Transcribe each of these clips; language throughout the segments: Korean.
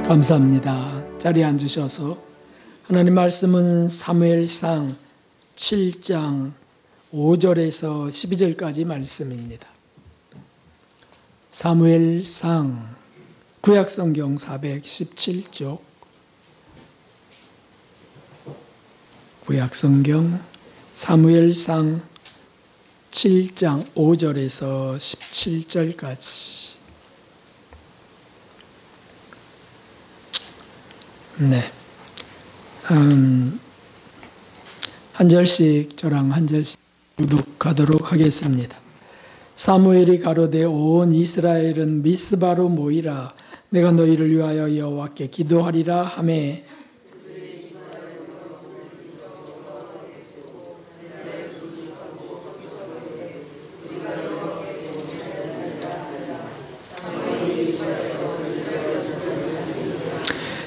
감사합니다. 자리에 앉으셔서 하나님 말씀은 사무엘상 7장 5절에서 12절까지 말씀입니다. 사무엘상 구약성경 417쪽 구약성경 사무엘상 7장 5절에서 17절까지. 네. 한 절씩 저랑 한 절씩 교독하도록 하겠습니다. 사무엘이 가로되 온 이스라엘은 미스바로 모이라. 내가 너희를 위하여 여호와께 기도하리라 하매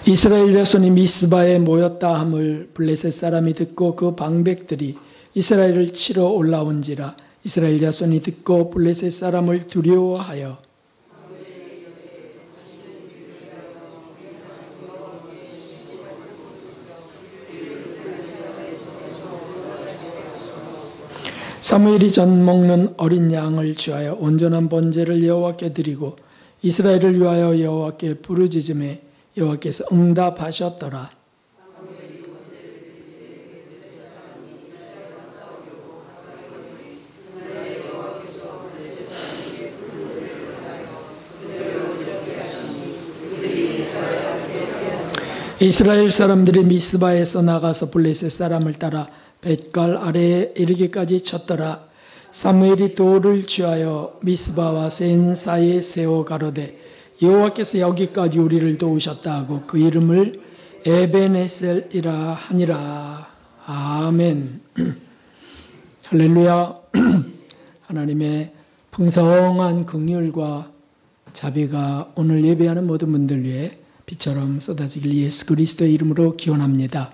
이스라엘 자손이 미스바에 모였다 함을 블레셋 사람이 듣고 그 방백들이 이스라엘을 치러 올라온지라. 이스라엘 자손이 듣고 블레셋 사람을 두려워하여 사무엘이 전 먹는 어린 양을 취하여 온전한 번제를 여호와께 드리고 이스라엘을 위하여 여호와께 부르짖음에 여호와께서 응답하셨더라. 이스라엘 사람들이 미스바에서 나가서 블레셋 사람을 따라 벳갈 아래에 이르기까지 쳤더라. 사무엘이 돌을 취하여 미스바와 센 사이에 세워 가로되 여호와께서 여기까지 우리를 도우셨다 하고 그 이름을 에벤에셀이라 하니라. 아멘. 할렐루야. 하나님의 풍성한 긍휼과 자비가 오늘 예배하는 모든 분들 위해 비처럼 쏟아지길 예수 그리스도의 이름으로 기원합니다.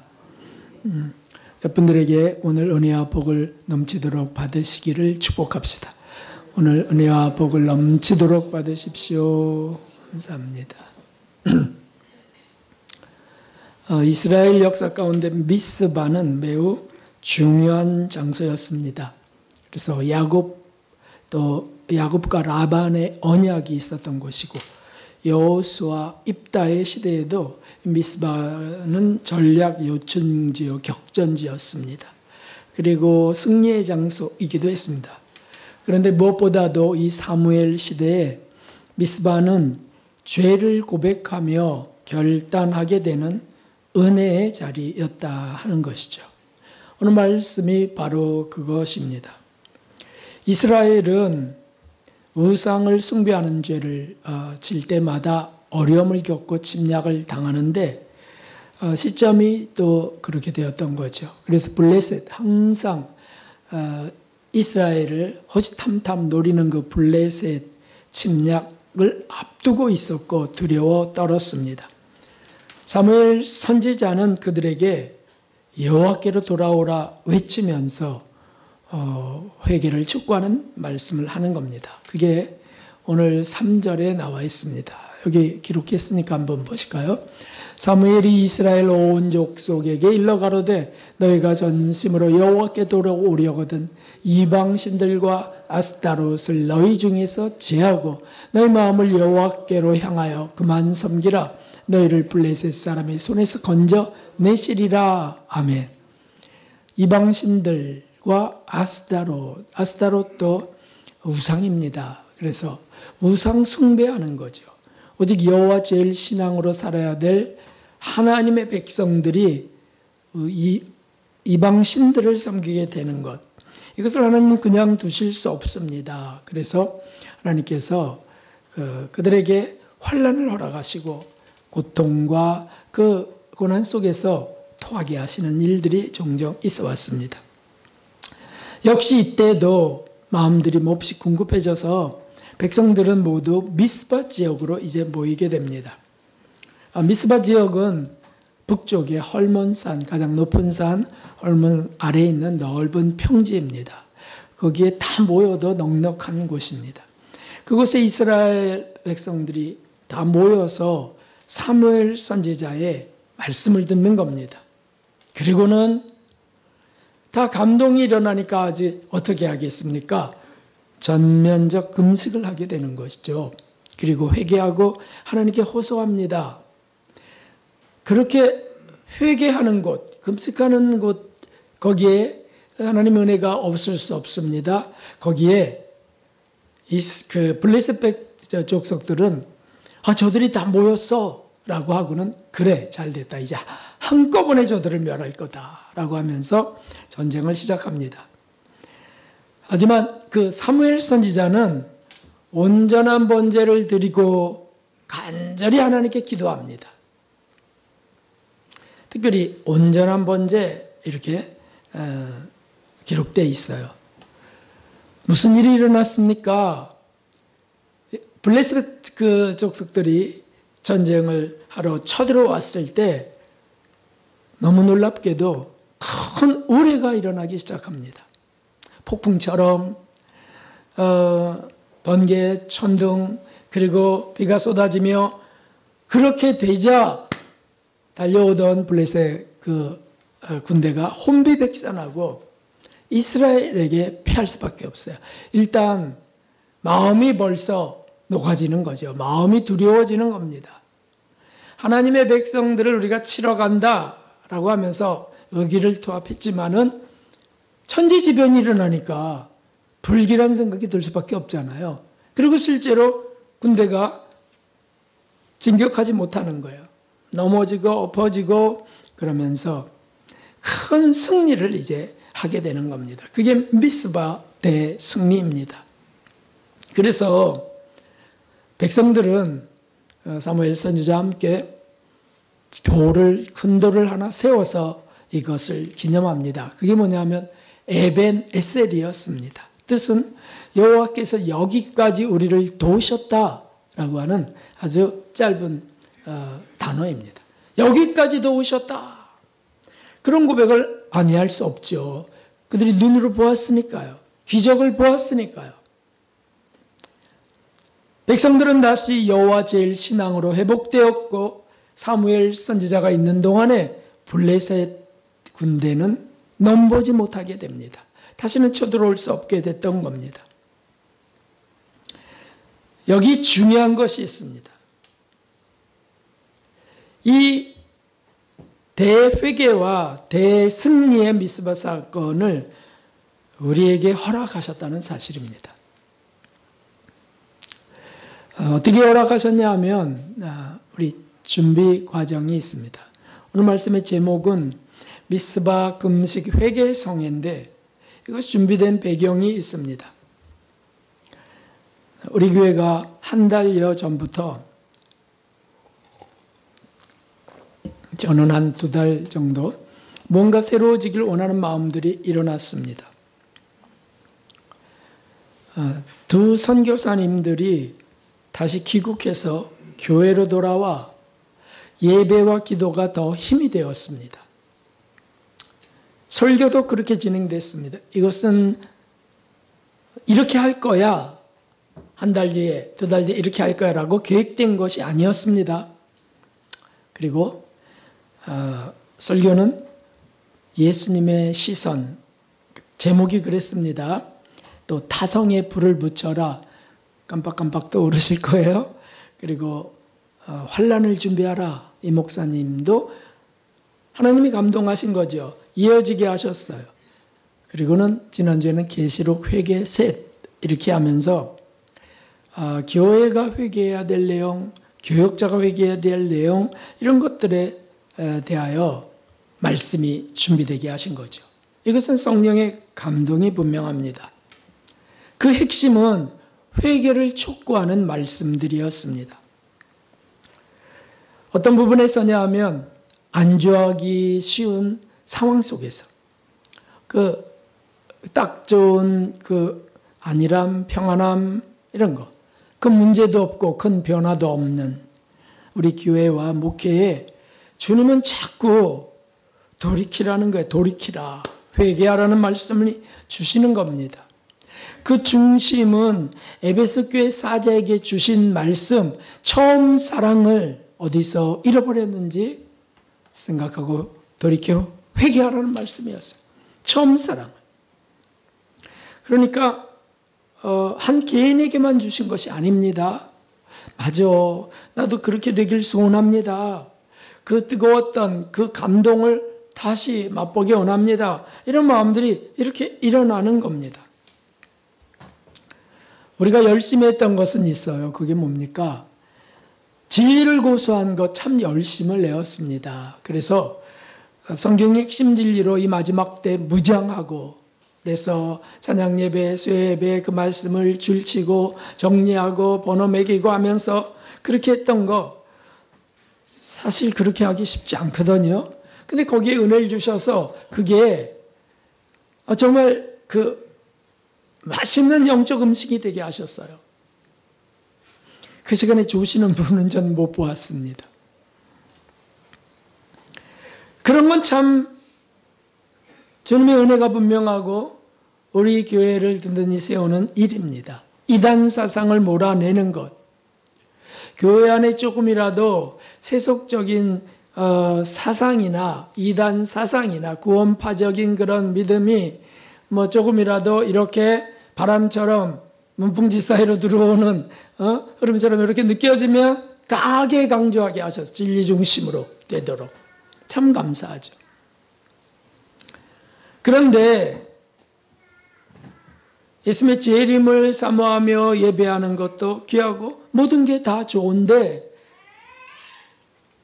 여러분들에게 오늘 은혜와 복을 넘치도록 받으시기를 축복합시다. 오늘 은혜와 복을 넘치도록 받으십시오. 감사합니다. 이스라엘 역사 가운데 미스바는 매우 중요한 장소였습니다. 그래서 야곱과 라반의 언약이 있었던 곳이고 여호수아 입다의 시대에도 미스바는 전략 요충지요 격전지였습니다. 그리고 승리의 장소이기도 했습니다. 그런데 무엇보다도 이 사무엘 시대에 미스바는 죄를 고백하며 결단하게 되는 은혜의 자리였다 하는 것이죠. 오늘 말씀이 바로 그것입니다. 이스라엘은 우상을 숭배하는 죄를 질 때마다 어려움을 겪고 침략을 당하는데 시점이 또 그렇게 되었던 거죠. 그래서 블레셋 항상 이스라엘을 호시탐탐 노리는 그 블레셋 침략을 앞두고 있었고 두려워 떨었습니다. 사무엘 선지자는 그들에게 여호와께로 돌아오라 외치면서 회개를 촉구하는 말씀을 하는 겁니다. 그게 오늘 3절에 나와 있습니다. 여기 기록했으니까 한번 보실까요? 사무엘이 이스라엘 온 족속에게 일러 가로되 너희가 전심으로 여호와께 돌아오려거든 이방 신들과 아스타롯을 너희 중에서 제하고 너희 마음을 여호와께로 향하여 그만 섬기라. 너희를 블레셋 사람의 손에서 건져 내시리라. 아멘. 이방 신들과 아스타롯도 우상입니다. 그래서 우상 숭배하는 거죠. 오직 여호와 제일 신앙으로 살아야 될 하나님의 백성들이 이방 신들을 섬기게 되는 것, 이것을 하나님은 그냥 두실 수 없습니다. 그래서 하나님께서 그들에게 환난을 허락하시고 고통과 그 고난 속에서 토하게 하시는 일들이 종종 있어 왔습니다. 역시 이때도 마음들이 몹시 궁급해져서 백성들은 모두 미스바 지역으로 이제 모이게 됩니다. 미스바 지역은 북쪽의 헐몬산, 가장 높은 산 헐몬 아래에 있는 넓은 평지입니다. 거기에 다 모여도 넉넉한 곳입니다. 그곳에 이스라엘 백성들이 다 모여서 사무엘 선지자의 말씀을 듣는 겁니다. 그리고는 다 감동이 일어나니까 아직 어떻게 하겠습니까? 전면적 금식을 하게 되는 것이죠. 그리고 회개하고 하나님께 호소합니다. 그렇게 회개하는 곳, 금식하는 곳, 거기에 하나님의 은혜가 없을 수 없습니다. 거기에 그 블레셋 족속들은 저들이 다 모였어 라고 하고는 그래 잘 됐다. 이제 한꺼번에 저들을 멸할 거다 라고 하면서 전쟁을 시작합니다. 하지만 그 사무엘 선지자는 온전한 번제를 드리고 간절히 하나님께 기도합니다. 특별히 온전한 번제 이렇게 기록되어 있어요. 무슨 일이 일어났습니까? 블레셋 그 족속들이 전쟁을 하러 쳐들어왔을 때 너무 놀랍게도 큰 우레가 일어나기 시작합니다. 폭풍처럼 번개, 천둥, 그리고 비가 쏟아지며 그렇게 되자 달려오던 블레셋 그 군대가 혼비백산하고 이스라엘에게 피할 수밖에 없어요. 일단 마음이 벌써 녹아지는 거죠. 마음이 두려워지는 겁니다. 하나님의 백성들을 우리가 치러 간다라고 하면서 의기를 투합했지만은 천지지변이 일어나니까 불길한 생각이 들 수밖에 없잖아요. 그리고 실제로 군대가 진격하지 못하는 거예요. 넘어지고 엎어지고 그러면서 큰 승리를 이제 하게 되는 겁니다. 그게 미스바 대승리입니다. 그래서 백성들은 사무엘 선지자와 함께 큰 돌을 하나 세워서 이것을 기념합니다. 그게 뭐냐면 에벤 에셀이었습니다. 뜻은 여호와께서 여기까지 우리를 도우셨다라고 하는 아주 짧은 단어입니다. 여기까지 도우셨다. 그런 고백을 아니할 수 없죠. 그들이 눈으로 보았으니까요. 기적을 보았으니까요. 백성들은 다시 여호와 제일 신앙으로 회복되었고 사무엘 선지자가 있는 동안에 블레셋 군대는 넘보지 못하게 됩니다. 다시는 쳐들어올 수 없게 됐던 겁니다. 여기 중요한 것이 있습니다. 이 대회개와 대승리의 미스바 사건을 우리에게 허락하셨다는 사실입니다. 어떻게 허락하셨냐 하면 우리 준비 과정이 있습니다. 오늘 말씀의 제목은 미스바 금식 회개 성회인데 이것이 준비된 배경이 있습니다. 우리 교회가 한 달여 전부터 저는 한 2달 정도 뭔가 새로워지길 원하는 마음들이 일어났습니다. 두 선교사님들이 다시 귀국해서 교회로 돌아와 예배와 기도가 더 힘이 되었습니다. 설교도 그렇게 진행됐습니다. 이것은 이렇게 할 거야. 한 달 뒤에, 2달 뒤에 이렇게 할 거야 라고 계획된 것이 아니었습니다. 그리고 설교는 예수님의 시선, 제목이 그랬습니다. 또 타성에 불을 붙여라. 깜빡깜빡 떠오르실 거예요. 그리고 환난을 준비하라. 이 목사님도 하나님이 감동하신 거죠. 이어지게 하셨어요. 그리고는 지난주에는 계시록 회개 셋 이렇게 하면서 교회가 회개해야 될 내용, 교역자가 회개해야 될 내용 이런 것들에 대하여 말씀이 준비되게 하신 거죠. 이것은 성령의 감동이 분명합니다. 그 핵심은 회개를 촉구하는 말씀들이었습니다. 어떤 부분에서냐 하면 안주하기 쉬운 상황 속에서 딱 좋은 안일함, 평안함 이런 거, 큰 문제도 없고 큰 변화도 없는 우리 교회와 목회에 주님은 자꾸 돌이키라는 거예요. 돌이키라. 회개하라는 말씀을 주시는 겁니다. 그 중심은 에베소 교회 사자에게 주신 말씀, 처음 사랑을 어디서 잃어버렸는지 생각하고 돌이켜 회개하라는 말씀이었어요. 처음 사랑. 그러니까 한 개인에게만 주신 것이 아닙니다. 맞아. 나도 그렇게 되길 소원합니다. 그 뜨거웠던 그 감동을 다시 맛보기 원합니다. 이런 마음들이 이렇게 일어나는 겁니다. 우리가 열심히 했던 것은 있어요. 그게 뭡니까? 진리를 고수한 것 참 열심을 내었습니다. 그래서 성경의 핵심 진리로 이 마지막 때 무장하고, 그래서 찬양 예배, 수요 예배 그 말씀을 줄치고 정리하고 번호 매기고 하면서 그렇게 했던 거 사실 그렇게 하기 쉽지 않거든요. 근데 거기에 은혜를 주셔서 그게 정말 그 맛있는 영적 음식이 되게 하셨어요. 그 시간에 주시는 분은 전 못 보았습니다. 그런 건 참 주님의 은혜가 분명하고 우리 교회를 든든히 세우는 일입니다. 이단 사상을 몰아내는 것. 교회 안에 조금이라도 세속적인 사상이나 이단 사상이나 구원파적인 그런 믿음이 뭐 조금이라도 이렇게 바람처럼 문풍지 사이로 들어오는 흐름처럼 이렇게 느껴지면 강하게 강조하게 하셔서 진리 중심으로 되도록 참 감사하죠. 그런데 예수님의 재림을 사모하며 예배하는 것도 귀하고 모든 게 다 좋은데,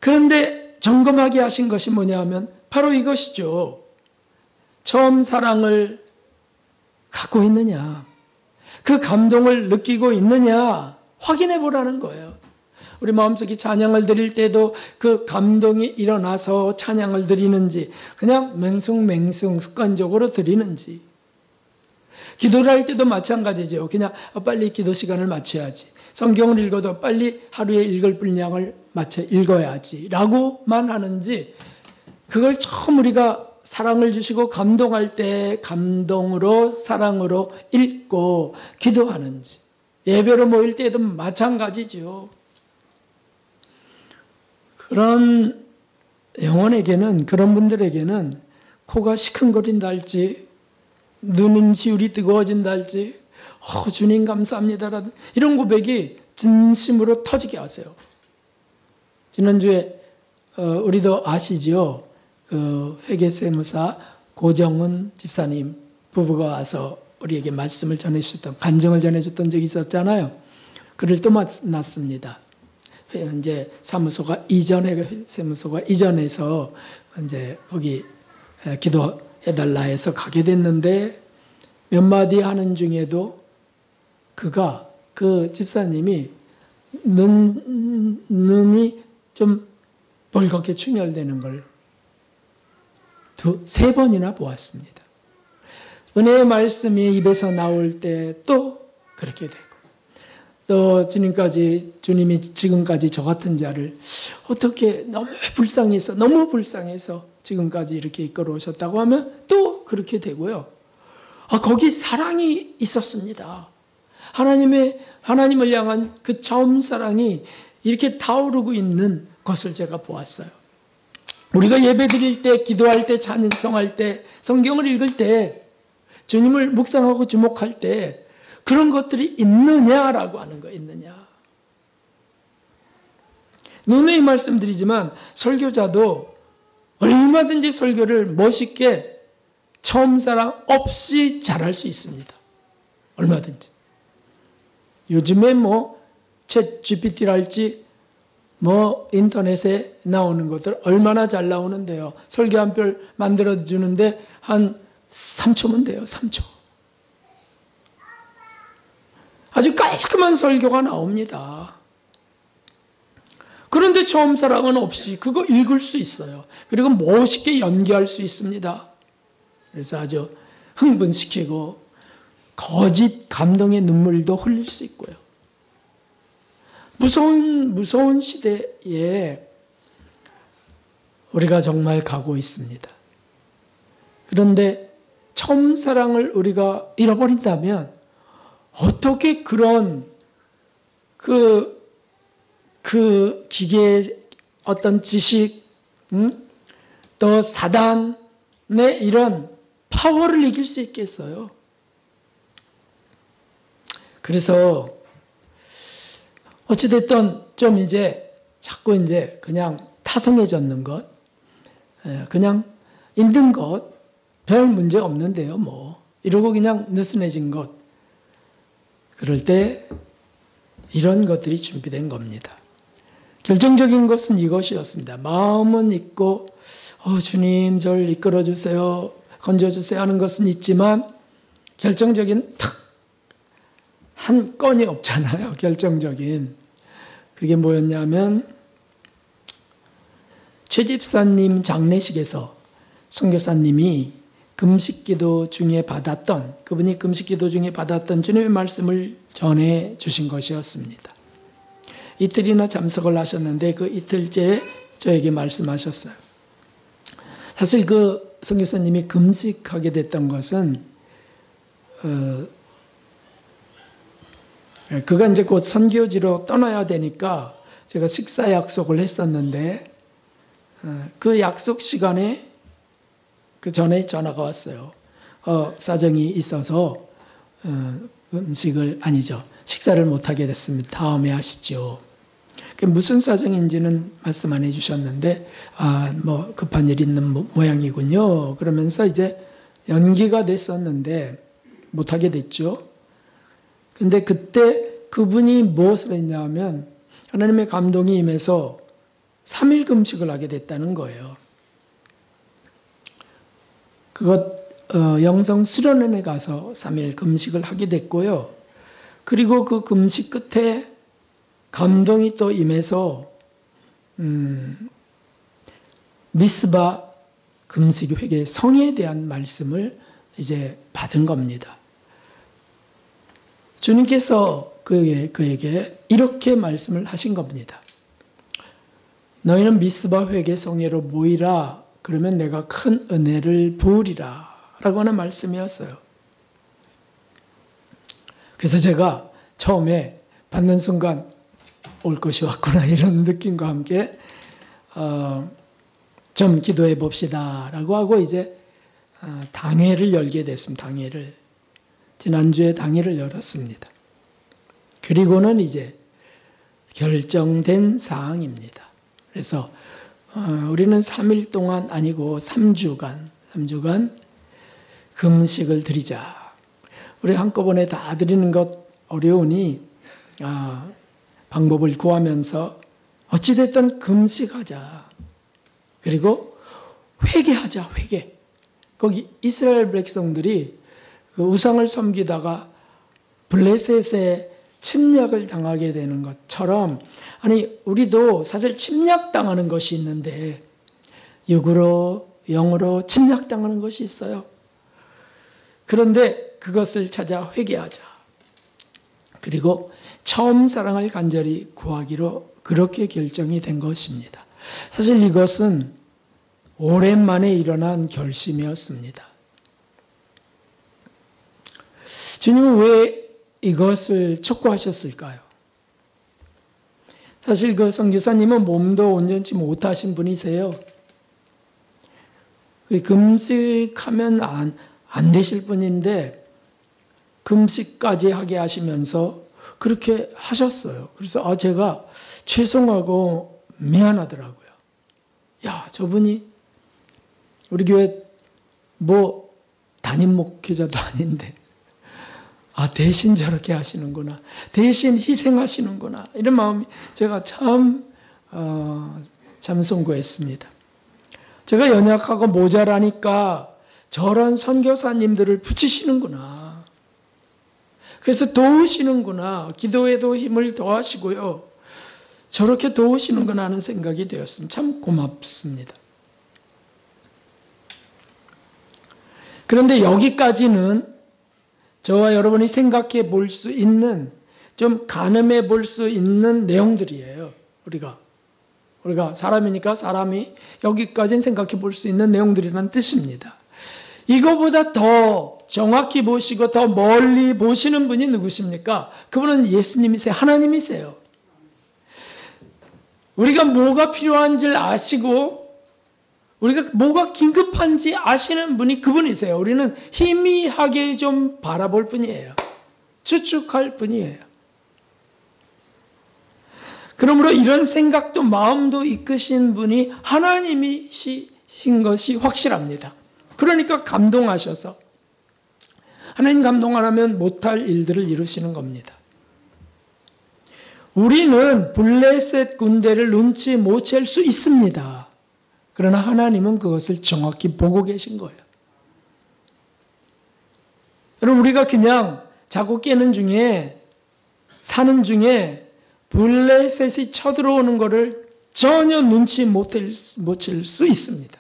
그런데 점검하게 하신 것이 뭐냐 하면 바로 이것이죠. 처음 사랑을 갖고 있느냐, 그 감동을 느끼고 있느냐 확인해 보라는 거예요. 우리 마음속에 찬양을 드릴 때도 그 감동이 일어나서 찬양을 드리는지, 그냥 맹숭맹숭 습관적으로 드리는지. 기도를 할 때도 마찬가지죠. 그냥 빨리 기도 시간을 맞춰야지. 성경을 읽어도 빨리 하루에 읽을 분량을 맞춰 읽어야지 라고만 하는지, 그걸 처음 우리가 사랑을 주시고 감동할 때 감동으로 사랑으로 읽고 기도하는지, 예배로 모일 때도 마찬가지죠. 그런 영혼에게는, 그런 분들에게는 코가 시큰거린다 할지, 눈은 지울이 뜨거워진다 할지, 주님 감사합니다라는 이런 고백이 진심으로 터지게 하세요. 지난주에 우리도 아시죠? 그 회계세무사 고정은 집사님 부부가 와서 우리에게 말씀을 전해주셨던, 간증을 전해줬던 적이 있었잖아요. 그를 또 만났습니다. 이제 사무소가 이전에, 세무소가 이전해서 이제 거기 기도해달라 해서 가게 됐는데, 몇 마디 하는 중에도 그 집사님이 눈이 좀 벌겋게 충혈되는 걸 세 번이나 보았습니다. 은혜의 말씀이 입에서 나올 때 또 그렇게 되고, 또 주님이 지금까지 저 같은 자를 어떻게 너무 불쌍해서 지금까지 이렇게 이끌어 오셨다고 하면 또 그렇게 되고요. 거기 사랑이 있었습니다. 하나님을 향한 그 처음 사랑이 이렇게 타오르고 있는 것을 제가 보았어요. 우리가 예배 드릴 때, 기도할 때, 찬송할 때, 성경을 읽을 때, 주님을 묵상하고 주목할 때 그런 것들이 있느냐라고 하는 거, 있느냐. 누누이 말씀드리지만 설교자도 얼마든지 설교를 멋있게 처음 사랑 없이 잘할 수 있습니다. 얼마든지. 요즘에 챗 GPT랄지 인터넷에 나오는 것들 얼마나 잘 나오는데요. 설교 한 편 만들어주는데 한 3초면 돼요. 3초. 아주 깔끔한 설교가 나옵니다. 그런데 처음 사랑은 없이 그거 읽을 수 있어요. 그리고 멋있게 연기할 수 있습니다. 그래서 아주 흥분시키고 거짓 감동의 눈물도 흘릴 수 있고요. 무서운 시대에 우리가 정말 가고 있습니다. 그런데 처음 사랑을 우리가 잃어버린다면 어떻게 그런 그 기계에 어떤 지식, 또 사단의 이런 파워를 이길 수 있겠어요. 그래서 어찌됐든 좀 이제 자꾸 이제 그냥 타성해졌는 것, 그냥 있는 것, 별 문제 없는데요, 뭐. 이러고 그냥 느슨해진 것. 그럴 때 이런 것들이 준비된 겁니다. 결정적인 것은 이것이었습니다. 마음은 있고, 주님, 저를 이끌어 주세요, 건져 주세요 하는 것은 있지만, 결정적인 한 건이 없잖아요. 결정적인. 그게 뭐였냐면, 최 집사님 장례식에서 선교사님이 금식기도 중에 받았던, 그분이 금식기도 중에 받았던 주님의 말씀을 전해 주신 것이었습니다. 이틀이나 참석을 하셨는데 그 이틀째에 저에게 말씀하셨어요. 사실 그 선교사님이 금식하게 됐던 것은 그가 이제 곧 선교지로 떠나야 되니까 제가 식사 약속을 했었는데 그 약속 시간에 그 전에 전화가 왔어요. 사정이 있어서 식사를 못하게 됐습니다. 다음에 하시죠. 무슨 사정인지는 말씀 안 해주셨는데, 뭐 급한 일 있는 모양이군요. 그러면서 이제 연기가 됐었는데 못하게 됐죠. 근데 그때 그분이 무엇을 했냐면 하나님의 감동이 임해서 3일 금식을 하게 됐다는 거예요. 그것 영성 수련원에 가서 3일 금식을 하게 됐고요. 그리고 그 금식 끝에 감동이 또 임해서 미스바 금식 회개 성에 대한 말씀을 이제 받은 겁니다. 주님께서 그에게 이렇게 말씀을 하신 겁니다. 너희는 미스바 회개 성회로 모이라. 그러면 내가 큰 은혜를 부으리라. 라고 하는 말씀이었어요. 그래서 제가 처음에 받는 순간 올 것이 왔구나 이런 느낌과 함께 좀 기도해 봅시다 라고 하고 이제 당회를 열게 됐습니다. 당회를. 지난주에 당회를 열었습니다. 그리고는 이제 결정된 사항입니다. 그래서 우리는 3일 동안 아니고 3주간 금식을 드리자. 우리 한꺼번에 다 드리는 것 어려우니 방법을 구하면서 어찌됐든 금식하자. 그리고 회개하자. 회개. 거기 이스라엘 백성들이 그 우상을 섬기다가 블레셋에 침략을 당하게 되는 것처럼, 아니 우리도 사실 침략당하는 것이 있는데 육으로 영으로 침략당하는 것이 있어요. 그런데 그것을 찾아 회개하자. 그리고 처음 사랑을 간절히 구하기로 그렇게 결정이 된 것입니다. 사실 이것은 오랜만에 일어난 결심이었습니다. 주님은 왜 이것을 촉구하셨을까요? 사실 그 선교사님은 몸도 온전치 못하신 분이세요. 금식하면 안 되실 분인데 금식까지 하게 하시면서 그렇게 하셨어요. 그래서 제가 죄송하고 미안하더라고요. 야, 저분이 우리 교회 뭐 담임 목회자도 아닌데 대신 저렇게 하시는구나. 대신 희생하시는구나. 이런 마음이 제가 참 송구했습니다. 제가 연약하고 모자라니까 저런 선교사님들을 붙이시는구나. 그래서 도우시는구나. 기도에도 힘을 더하시고요. 저렇게 도우시는구나 하는 생각이 되었습니다. 참 고맙습니다. 그런데 여기까지는 저와 여러분이 생각해 볼 수 있는, 좀 가늠해 볼 수 있는 내용들이에요. 우리가 사람이니까 사람이 여기까지는 생각해 볼 수 있는 내용들이라는 뜻입니다. 이거보다 더 정확히 보시고 더 멀리 보시는 분이 누구십니까? 그분은 예수님이세요. 하나님이세요. 우리가 뭐가 필요한지 아시고 우리가 뭐가 긴급한지 아시는 분이 그분이세요. 우리는 희미하게 좀 바라볼 뿐이에요. 추측할 뿐이에요. 그러므로 이런 생각도 마음도 이끄신 분이 하나님이신 것이 확실합니다. 그러니까 감동하셔서 하나님 감동 안 하면 못할 일들을 이루시는 겁니다. 우리는 블레셋 군대를 눈치 못 챌 수 있습니다. 그러나 하나님은 그것을 정확히 보고 계신 거예요. 여러분, 우리가 그냥 자고 깨는 중에, 사는 중에 블레셋이 쳐들어오는 것을 전혀 눈치 못 챌 수 있습니다.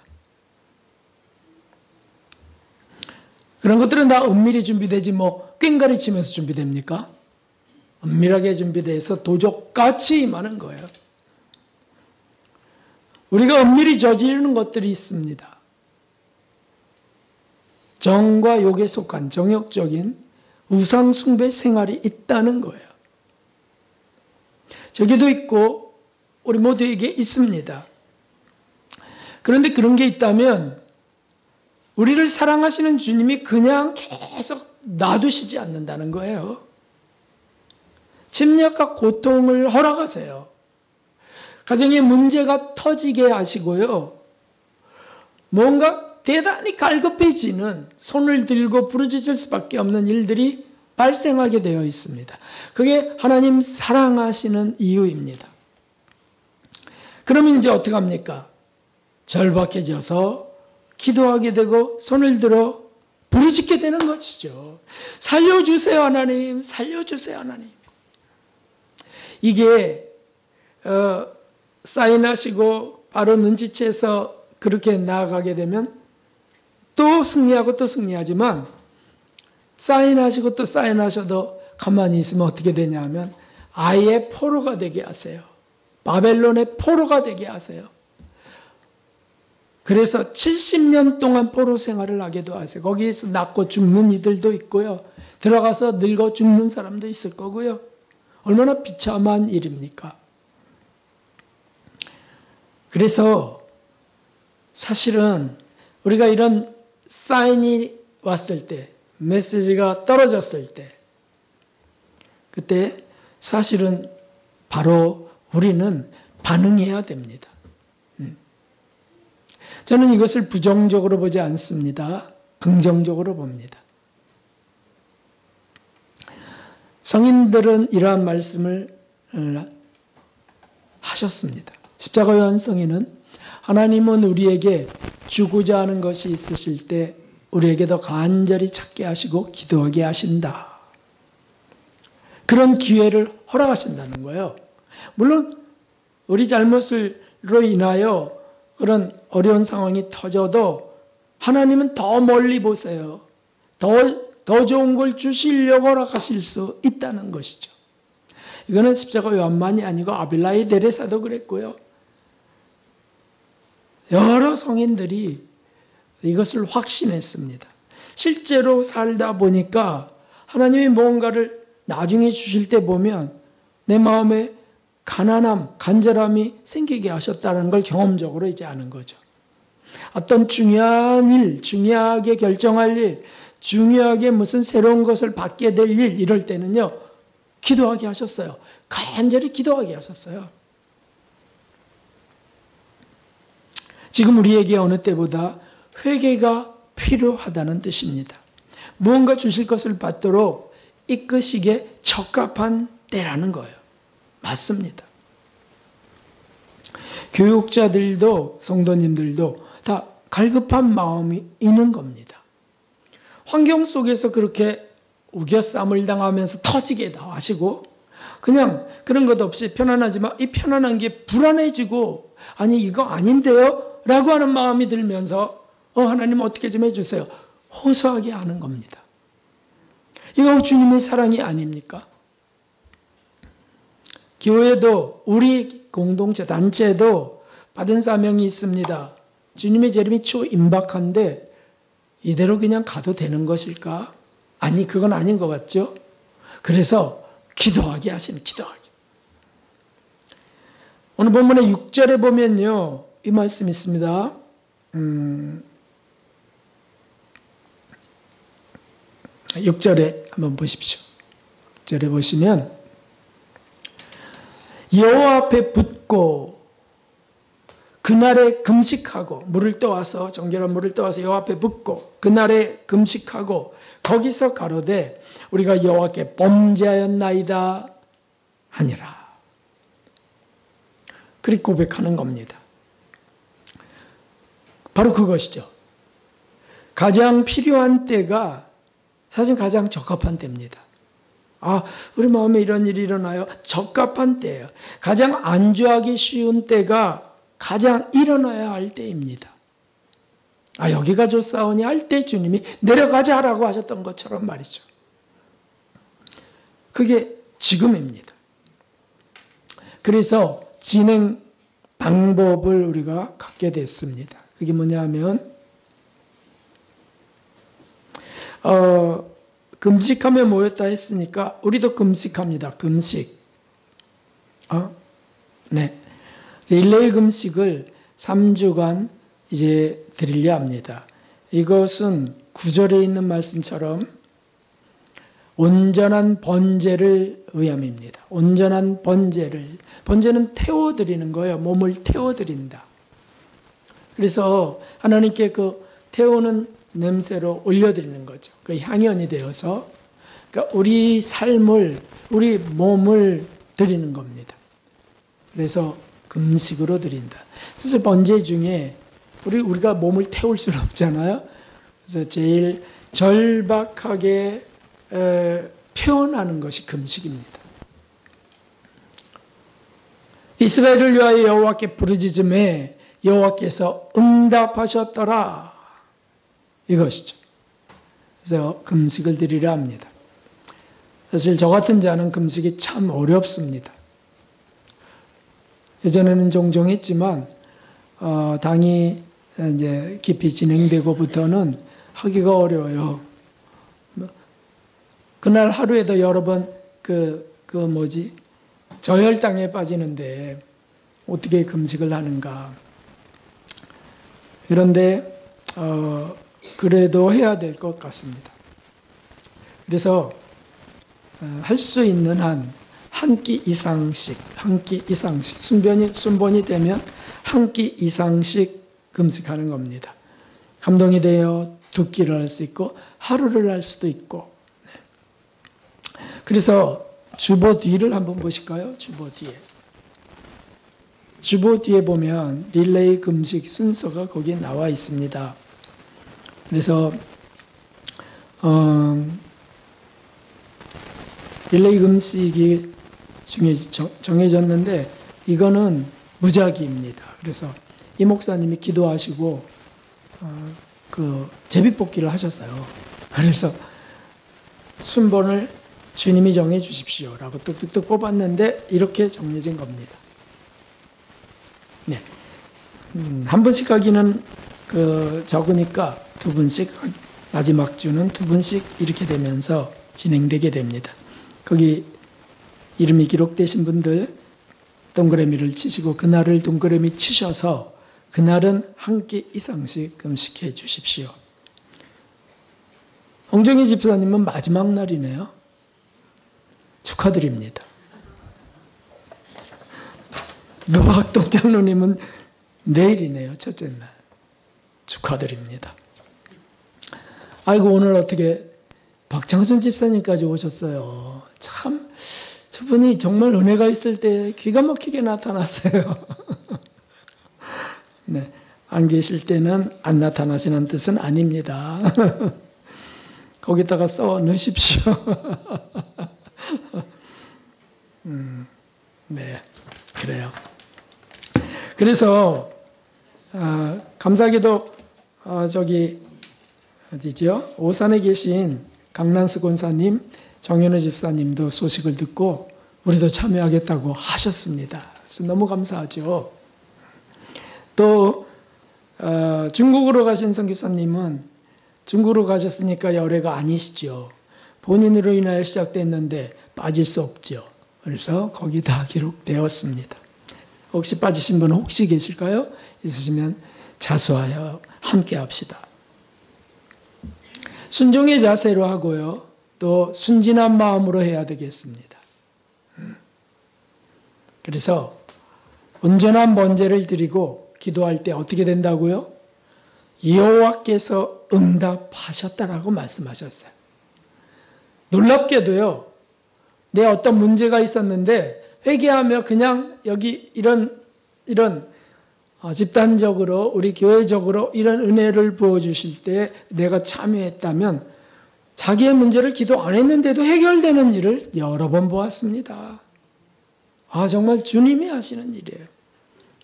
그런 것들은 다 은밀히 준비되지 꽹가리 치면서 준비됩니까? 은밀하게 준비돼서 도적같이 임하는 거예요. 우리가 은밀히 저지르는 것들이 있습니다. 정과 욕에 속한 정욕적인 우상숭배 생활이 있다는 거예요. 저기도 있고 우리 모두에게 있습니다. 그런데 그런 게 있다면 우리를 사랑하시는 주님이 그냥 계속 놔두시지 않는다는 거예요. 침략과 고통을 허락하세요. 가정에 문제가 터지게 하시고요. 뭔가 대단히 갈급해지는, 손을 들고 부르짖을 수밖에 없는 일들이 발생하게 되어 있습니다. 그게 하나님 사랑하시는 이유입니다. 그러면 이제 어떻게 합니까? 절박해져서 기도하게 되고 손을 들어 부르짖게 되는 것이죠. 살려주세요 하나님, 살려주세요 하나님. 이게 사인하시고 바로 눈치채서 그렇게 나아가게 되면 또 승리하고 또 승리하지만, 사인하시고 또 사인하셔도 가만히 있으면 어떻게 되냐 하면 아예 포로가 되게 하세요. 바벨론의 포로가 되게 하세요. 그래서 70년 동안 포로 생활을 하게도 하세요. 거기에서 낳고 죽는 이들도 있고요. 들어가서 늙어 죽는 사람도 있을 거고요. 얼마나 비참한 일입니까? 그래서 사실은 우리가 이런 사인이 왔을 때, 메시지가 떨어졌을 때, 그때 사실은 바로 우리는 반응해야 됩니다. 저는 이것을 부정적으로 보지 않습니다. 긍정적으로 봅니다. 성인들은 이러한 말씀을 하셨습니다. 십자가 요한 성인은 하나님은 우리에게 주고자 하는 것이 있으실 때 우리에게 더 간절히 찾게 하시고 기도하게 하신다. 그런 기회를 허락하신다는 거예요. 물론 우리 잘못으로 인하여 그런 어려운 상황이 터져도 하나님은 더 멀리 보세요. 더 좋은 걸 주시려고 허락하실 수 있다는 것이죠. 이거는 십자가 요한만이 아니고 아빌라이 데레사도 그랬고요. 여러 성인들이 이것을 확신했습니다. 실제로 살다 보니까 하나님이 뭔가를 나중에 주실 때 보면 내 마음에 가난함, 간절함이 생기게 하셨다는 걸 경험적으로 이제 아는 거죠. 어떤 중요한 일, 중요하게 결정할 일, 중요하게 무슨 새로운 것을 받게 될 일, 이럴 때는요, 기도하게 하셨어요. 간절히 기도하게 하셨어요. 지금 우리에게 어느 때보다 회개가 필요하다는 뜻입니다. 무언가 주실 것을 받도록 이끄시기에 적합한 때라는 거예요. 맞습니다. 교육자들도 성도님들도 다 갈급한 마음이 있는 겁니다. 환경 속에서 그렇게 우겨쌈을 당하면서 터지게 하시고 그냥 그런 것 없이 편안하지만 이 편안한 게 불안해지고 아니 이거 아닌데요? 라고 하는 마음이 들면서 하나님 어떻게 좀 해주세요. 호소하게 하는 겁니다. 이거 주님의 사랑이 아닙니까? 교회도 우리 공동체 단체도 받은 사명이 있습니다. 주님의 재림이 초임박한데 이대로 그냥 가도 되는 것일까? 아니 그건 아닌 것 같죠? 그래서 기도하게 하시는 기도하게. 오늘 본문의 6절에 보면요, 이 말씀이 있습니다. 6절에 한번 보십시오. 6절에 보시면 여호와 앞에 붙고 그날에 금식하고, 물을 떠와서, 정결한 물을 떠와서 여호와 앞에 붙고 그날에 금식하고 거기서 가로되 우리가 여호와께 범죄하였나이다 하니라. 그렇게 고백하는 겁니다. 바로 그것이죠. 가장 필요한 때가 사실 가장 적합한 때입니다. 우리 마음에 이런 일이 일어나요. 적합한 때예요. 가장 안주하기 쉬운 때가 가장 일어나야 할 때입니다. 여기가 좋사오니 할 때 주님이 내려가자라고 하셨던 것처럼 말이죠. 그게 지금입니다. 그래서 진행 방법을 우리가 갖게 됐습니다. 그게 뭐냐면 금식하며 모였다 했으니까 우리도 금식합니다. 금식. 네. 릴레이 금식을 3주간 이제 드리려 합니다. 이것은 9절에 있는 말씀처럼 온전한 번제를 위함입니다. 온전한 번제는 태워드리는 거예요. 몸을 태워드린다. 그래서 하나님께 그 태우는 냄새로 올려드리는 거죠. 그 향연이 되어서, 그러니까 우리 삶을, 우리 몸을 드리는 겁니다. 그래서 금식으로 드린다. 사실 번제 중에 우리가 몸을 태울 수는 없잖아요. 그래서 제일 절박하게 표현하는 것이 금식입니다. 이스라엘을 위하여 여호와께 부르짖음에 여호와께서 응답하셨더라. 이것이죠. 그래서 금식을 드리려 합니다. 사실 저 같은 자는 금식이 참 어렵습니다. 예전에는 종종 했지만 당이 이제 깊이 진행되고부터는 하기가 어려워요. 그날 하루에도 여러 번 저혈당에 빠지는데 어떻게 금식을 하는가. 그런데 그래도 해야 될 것 같습니다. 그래서 할 수 있는 한 끼 이상씩, 순번이 되면 한 끼 이상씩 금식하는 겁니다. 감동이 되어 2끼를 할 수 있고 하루를 할 수도 있고. 그래서 주보 뒤를 한번 보실까요? 주보 뒤에 보면 릴레이 금식 순서가 거기에 나와 있습니다. 그래서 릴레이 금식이 중에 정해졌는데 이거는 무작위입니다. 그래서 이 목사님이 기도하시고 그 제비뽑기를 하셨어요. 그래서 순번을 주님이 정해 주십시오라고 뚝뚝뚝 뽑았는데 이렇게 정해진 겁니다. 네, 한 번씩 하기는 적으니까 2분씩, 마지막 주는 2분씩 이렇게 되면서 진행되게 됩니다. 거기 이름이 기록되신 분들 동그라미를 치시고 그날을 동그라미 치셔서 그날은 한 끼 이상씩 금식해 주십시오. 홍정희 집사님은 마지막 날이네요. 축하드립니다. 노학동 장로님은 내일이네요. 첫째 날. 축하드립니다. 아이고, 오늘 어떻게 박창순 집사님까지 오셨어요. 참 저분이 정말 은혜가 있을 때 기가 막히게 나타났어요. 네, 안 계실 때는 안 나타나시는 뜻은 아닙니다. 거기다가 써 넣으십시오. 네, 그래요. 그래서 감사하게도 어디죠? 오산에 계신 강난수 권사님, 정현우 집사님도 소식을 듣고 우리도 참여하겠다고 하셨습니다. 그래서 너무 감사하죠. 또 중국으로 가신 선교사님은 중국으로 가셨으니까 열애가 아니시죠. 본인으로 인하여 시작됐는데 빠질 수 없죠. 그래서 거기 다 기록되었습니다. 혹시 빠지신 분 혹시 계실까요? 있으시면 자수하여 함께 합시다. 순종의 자세로 하고요. 또 순진한 마음으로 해야 되겠습니다. 그래서 온전한 번제를 드리고 기도할 때 어떻게 된다고요? 여호와께서 응답하셨다라고 말씀하셨어요. 놀랍게도요. 내 어떤 문제가 있었는데 회개하며 그냥 여기 이런 집단적으로 우리 교회적으로 이런 은혜를 부어주실 때 내가 참여했다면 자기의 문제를 기도 안 했는데도 해결되는 일을 여러 번 보았습니다. 정말 주님이 하시는 일이에요.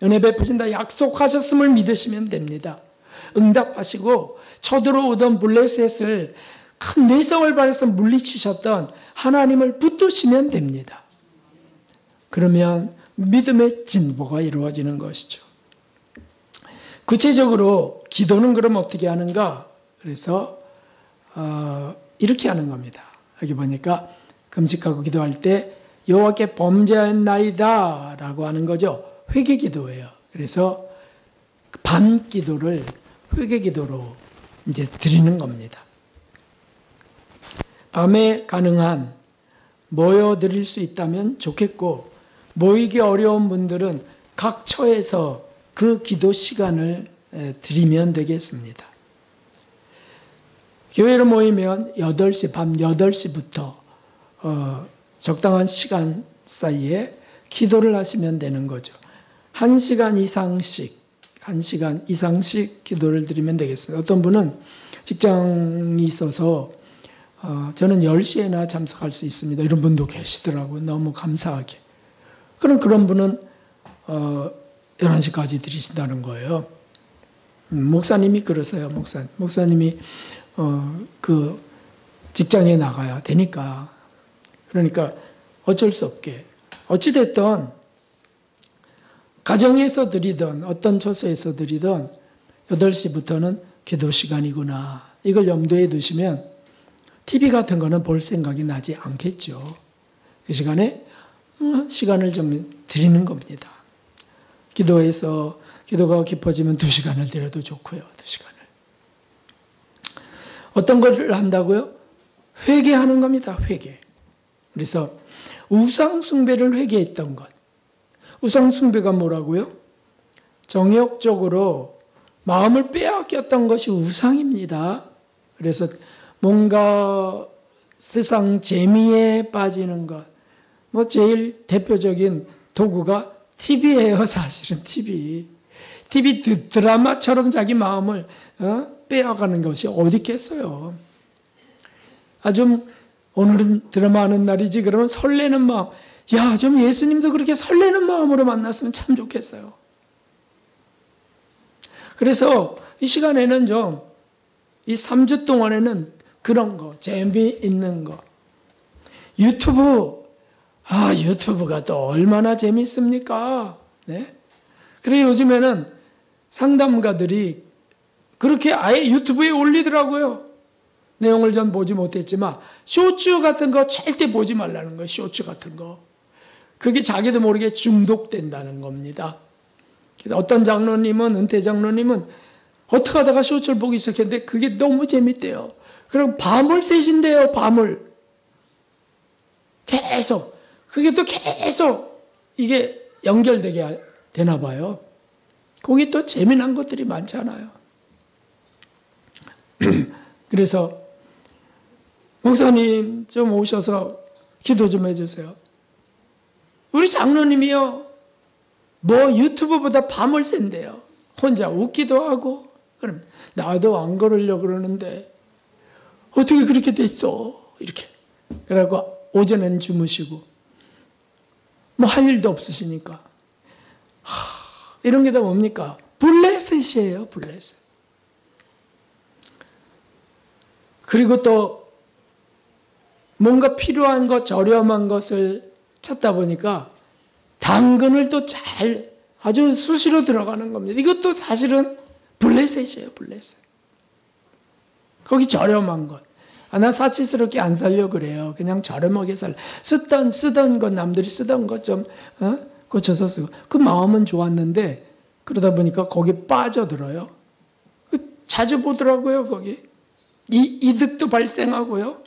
은혜 베푸신다 약속하셨음을 믿으시면 됩니다. 응답하시고 쳐들어오던 블레셋을 큰 내성을 발해서 물리치셨던 하나님을 붙드시면 됩니다. 그러면 믿음의 진보가 이루어지는 것이죠. 구체적으로 기도는 그럼 어떻게 하는가? 그래서 이렇게 하는 겁니다. 여기 보니까 금식하고 기도할 때 여호와께 범죄하였나이다 라고 하는 거죠. 회개기도예요. 그래서 반 기도를 회개기도로 이제 드리는 겁니다. 밤에 가능한 모여 드릴 수 있다면 좋겠고, 모이기 어려운 분들은 각 처에서 그 기도 시간을 드리면 되겠습니다. 교회로 모이면 8시, 밤 8시부터 적당한 시간 사이에 기도를 하시면 되는 거죠. 1시간 이상씩 기도를 드리면 되겠습니다. 어떤 분은 직장이 있어서 저는 10시에나 참석할 수 있습니다. 이런 분도 계시더라고요. 너무 감사하게. 그런 분은 11시까지 드리신다는 거예요. 목사님이 그러세요. 목사님이 그 직장에 나가야 되니까. 그러니까 어쩔 수 없게. 어찌됐든 가정에서 드리던 어떤 처소에서 드리던 8시부터는 기도 시간이구나. 이걸 염두에 두시면 TV 같은 거는 볼 생각이 나지 않겠죠. 그 시간에 시간을 좀 드리는 겁니다. 기도가 깊어지면 2시간을 드려도 좋고요. 2시간을. 어떤 걸 한다고요? 회개하는 겁니다. 회개. 그래서 우상숭배를 회개했던 것. 우상숭배가 뭐라고요? 정욕적으로 마음을 빼앗겼던 것이 우상입니다. 그래서 뭔가 세상 재미에 빠지는 것. 제일 대표적인 도구가 TV예요, 사실은 TV. TV 드라마처럼 자기 마음을 빼앗가는 것이 어디 있겠어요. 오늘은 드라마 하는 날이지 그러면 설레는 마음. 좀 예수님도 그렇게 설레는 마음으로 만났으면 참 좋겠어요. 그래서 이 시간에는 이 3주 동안에는 그런 거, 재미있는 거. 유튜브가 또 얼마나 재미있습니까? 네? 그래 요즘에는 상담가들이 그렇게 아예 유튜브에 올리더라고요. 내용을 전 보지 못했지만 쇼츠 같은 거 절대 보지 말라는 거예요. 쇼츠 같은 거. 그게 자기도 모르게 중독된다는 겁니다. 어떤 장로님은, 은퇴 장로님은 어떻게 하다가 쇼츠를 보기 시작했는데 그게 너무 재밌대요. 그리고 밤을 새신대요. 밤을. 계속. 그게 또 계속 이게 연결되게 되나 봐요. 거기 또 재미난 것들이 많잖아요. 그래서 목사님 좀 오셔서 기도 좀 해주세요. 우리 장로님이요. 유튜브보다 밤을 샌대요. 혼자 웃기도 하고. 그럼 나도 안 그러려고 그러는데 어떻게 그렇게 됐어? 이렇게. 그래갖고 오전에는 주무시고 할 일도 없으시니까. 이런 게 다 뭡니까? 블레셋이에요. 블레셋. 그리고 또 뭔가 필요한 것, 저렴한 것을 찾다 보니까 당근을 또 아주 수시로 들어가는 겁니다. 이것도 사실은 블레셋이에요. 블레셋. 거기 저렴한 것. 나 사치스럽게 안 살려고 그래요. 그냥 저렴하게 쓰던 것, 남들이 쓰던 것 좀 고쳐서 쓰고. 그 마음은 좋았는데 그러다 보니까 거기 빠져들어요. 자주 보더라고요, 거기. 이득도 발생하고요.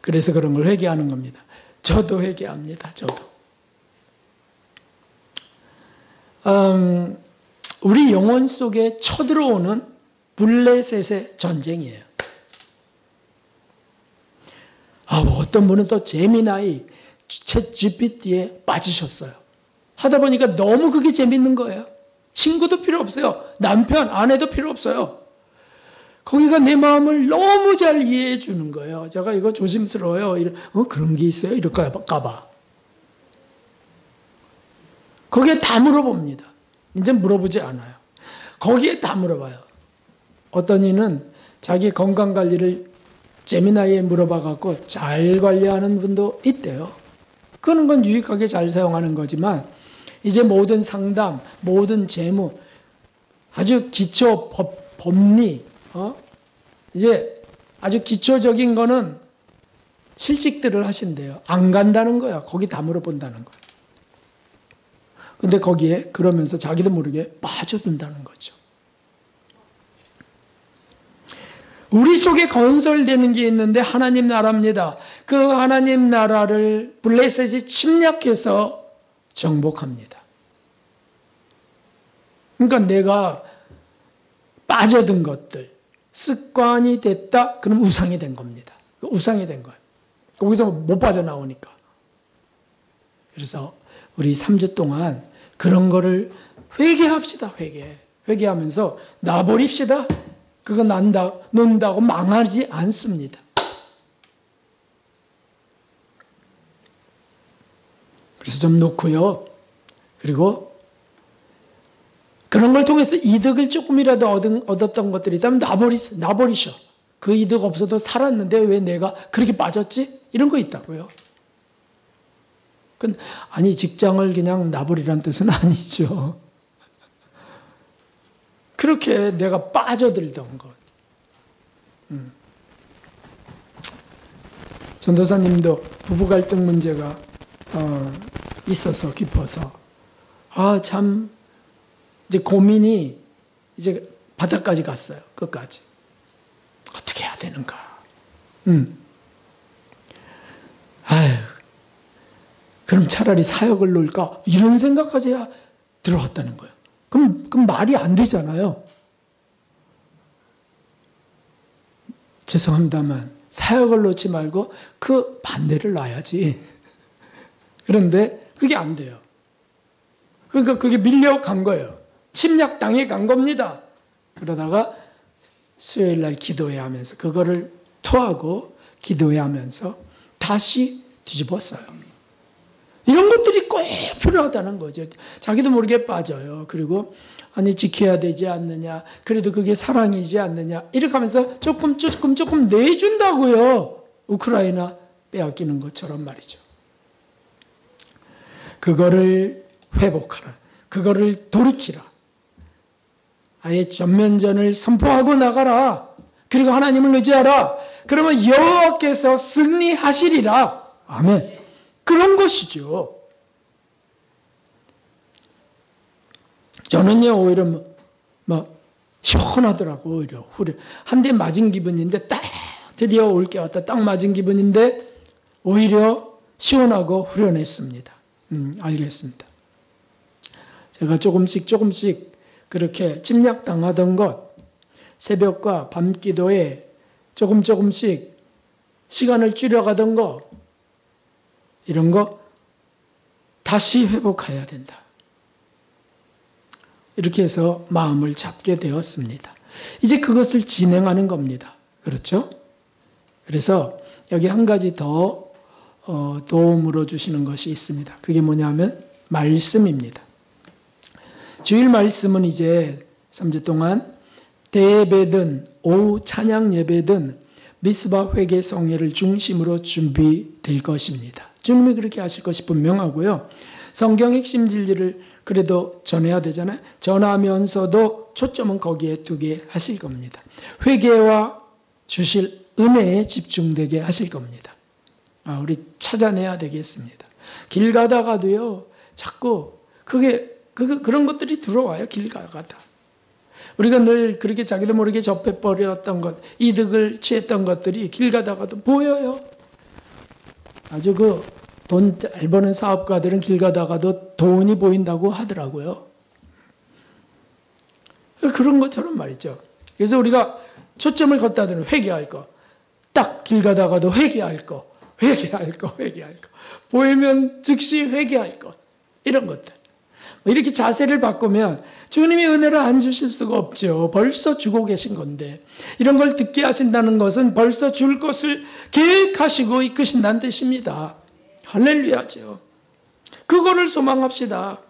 그래서 그런 걸 회개하는 겁니다. 저도 회개합니다, 저도. 우리 영혼 속에 쳐들어오는 블레셋의 전쟁이에요. 어떤 분은 또 제미나이, 챗 GPT에 빠지셨어요. 하다 보니까 너무 그게 재밌는 거예요. 친구도 필요 없어요. 남편, 아내도 필요 없어요. 거기가 내 마음을 너무 잘 이해해 주는 거예요. 제가 이거 조심스러워요. 그런 게 있어요? 이럴까봐. 거기에 다 물어봅니다. 이제 물어보지 않아요. 거기에 다 물어봐요. 어떤 이는 자기 건강관리를 제미나이에 물어봐갖고 잘 관리하는 분도 있대요. 그런 건 유익하게 잘 사용하는 거지만 이제 모든 상담, 모든 재무, 아주 기초 법리, 이제 아주 기초적인 거는 실직들을 하신대요. 안 간다는 거야. 거기 다 물어본다는 거야. 근데 거기에 그러면서 자기도 모르게 빠져든다는 거죠. 우리 속에 건설되는 게 있는데 하나님 나라입니다. 그 하나님 나라를 블레셋이 침략해서 정복합니다. 그러니까 내가 빠져든 것들, 습관이 됐다? 그럼 우상이 된 겁니다. 우상이 된 거예요. 거기서 못 빠져나오니까. 그래서 우리 3주 동안 그런 거를 회개합시다, 회개하면서 놔버립시다. 그거 논다고 망하지 않습니다. 그래서 좀 놓고요. 그리고 그런 걸 통해서 이득을 조금이라도 얻었던 것들이 있다면 놔버리셔. 그 이득 없어도 살았는데 왜 내가 그렇게 빠졌지? 이런 거 있다고요. 아니, 직장을 그냥 놔버리라는 뜻은 아니죠. 그렇게 내가 빠져들던 것. 전도사님도 부부 갈등 문제가 있어서 깊어서 참 이제 고민이 이제 바닥까지 갔어요. 끝까지. 어떻게 해야 되는가. 그럼 차라리 사역을 놓을까? 이런 생각까지 들어왔다는 거예요. 그럼 말이 안 되잖아요. 죄송합니다만 사역을 놓지 말고 그 반대를 놔야지. 그런데 그게 안 돼요. 그러니까 그게 밀려간 거예요. 침략당해 간 겁니다. 그러다가 수요일 날 기도해야 하면서 그거를 토하고 기도해야 하면서 다시 뒤집었어요. 이런 것들이 꼭 필요하다는 거죠. 자기도 모르게 빠져요. 그리고 아니 지켜야 되지 않느냐. 그래도 그게 사랑이지 않느냐. 이렇게 하면서 조금 내준다고요. 우크라이나 빼앗기는 것처럼 말이죠. 그거를 회복하라. 그거를 돌이키라. 아예 전면전을 선포하고 나가라. 그리고 하나님을 의지하라. 그러면 여호와께서 승리하시리라. 아멘. 그런 것이죠. 저는요, 오히려 시원하더라고, 오히려. 한 대 맞은 기분인데, 드디어 올 게 왔다. 딱 맞은 기분인데, 오히려 시원하고 후련했습니다. 알겠습니다. 제가 조금씩 그렇게 침략당하던 것, 새벽과 밤 기도에 조금씩 시간을 줄여가던 거, 이런 거 다시 회복해야 된다. 이렇게 해서 마음을 잡게 되었습니다. 이제 그것을 진행하는 겁니다. 그렇죠? 그래서 여기 한 가지 더 도움으로 주시는 것이 있습니다. 그게 뭐냐면 말씀입니다. 주일 말씀은 이제 3주 동안 대예배든 오후 찬양 예배든 미스바 회개 성회를 중심으로 준비될 것입니다. 주님이 그렇게 하실 것이 분명하고요. 성경 핵심 진리를 그래도 전해야 되잖아요. 전하면서도 초점은 거기에 두게 하실 겁니다. 회개와 주실 은혜에 집중되게 하실 겁니다. 우리 찾아내야 되겠습니다. 길 가다가도요, 자꾸 그런 것들이 들어와요, 길 가다가. 우리가 늘 그렇게 자기도 모르게 접해버렸던 것, 이득을 취했던 것들이 길 가다가도 보여요. 아주 돈 잘 버는 사업가들은 길 가다가도 돈이 보인다고 하더라고요. 그런 것처럼 말이죠. 그래서 우리가 초점을 걷다 대는 회개할 거, 딱 길 가다가도 회개할 거. 보이면 즉시 회개할 것. 이런 것들. 이렇게 자세를 바꾸면 주님이 은혜를 안 주실 수가 없죠. 벌써 주고 계신 건데. 이런 걸 듣게 하신다는 것은 벌써 줄 것을 계획하시고 이끄신다는 뜻입니다. 할렐루야죠. 그거를 소망합시다.